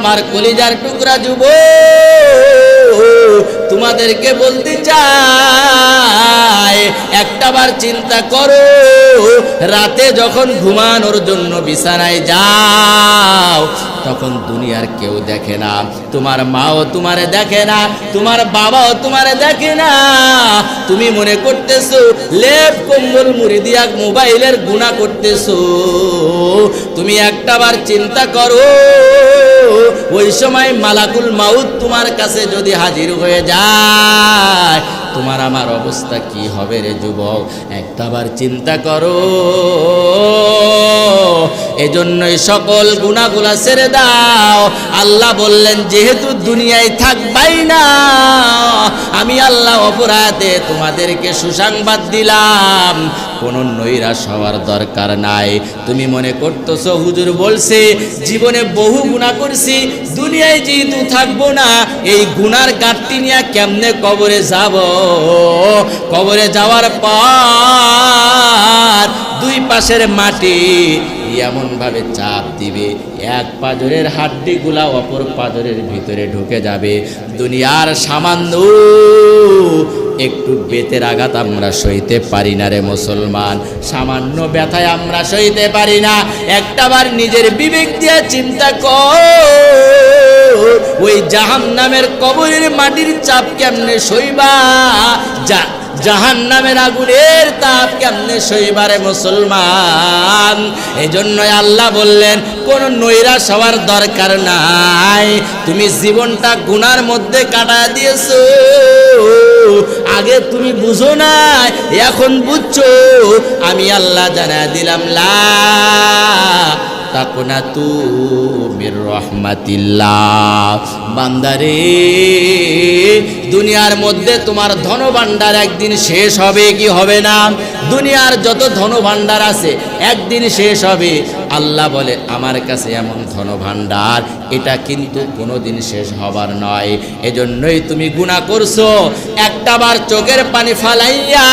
আমার কলিজার টুকরা যুবক, তোমাদেরকে বলতে চাই, একটাবার চিন্তা করো, রাতে যখন ঘুমানোর জন্য বিছানায় যাও তখন দুনিয়ার কেউ দেখে না, তোমার মাও তোমারে দেখে না, তোমার বাবাও তোমারে দেখে না। তুমি মনে করতেছো লেপ কম্বল মুড়ি দিয়া মোবাইলের গুনাহ করতেছো। তুমি একটাবার চিন্তা করো, ওই সময় মালাকুল মাউত তোমার কাছে যদি হাজির হয়ে যায়, তোমার আমার অবস্থা কি হবে রে যুবক? একটাবার চিন্তা করো। এজন্যই সকল গুনাহগুলা ছেড়ে দাও। আল্লাহ বললেন, যেহেতু দুনিয়ায় থাকবাই না, আমি আল্লাহ অপরাধে তোমাদেরকে সুসংবাদ দিলাম, কোনো নৈরাশ হওয়ার দরকার নাই। তুমি মনে করতেছো হুজুর বলছে জীবনে বহু গুনাহ করছি, দুনিয়ায় যেহেতু থাকবো না, এই গুনার গাঁটটি নিয়ে কেমনে কবরে যাব? কবরে যাওয়ার পর দুই পাশের মাটি এমন ভাবে চাপ দিবে, এক পাজরের হাড্ডিগুলা অপর পাজরের ভিতরে ঢুকে যাবে। দুনিয়ার সামান্য একটু বেতের আঘাত আমরা সইতে পারি না রে মুসলমান, সামান্য ব্যথায় আমরা সইতে পারি না। একটাবার নিজের বিবেক দিয়ে চিন্তা কর, ওই জাহান্নামের কবরের মাটির চাপ কেমনে সইবা? জাহান্নামের আগুনের তাপ কেমনে সইবারে মুসলমান? এজন্যই আল্লাহ বললেন, কোন নৈরাশ হওয়ার দরকার নাই। তুমি জীবনটা গুনার মধ্যে কাটায় দিয়েছো, আগে তুমি বুঝো না, এখন বুঝছো। আমি আল্লাহ জানায় দিলাম, লা তাকুনাতু মির রাহমাতিল্লাহ। বান্দারে, দুনিয়ার মধ্যে তোমার ধন ভাণ্ডার একদিন শেষ হবে কি হবে না? দুনিয়ার যত ধন ভাণ্ডার আছে একদিন শেষ হবে। আল্লাহ বলে, আমার কাছে এমন ধন ভাণ্ডার, এটা কিন্তু কোনোদিন শেষ হবার নয়। এজন্যই তুমি গুনাহ করছো, একটাবার চোখের পানি ফালাইয়া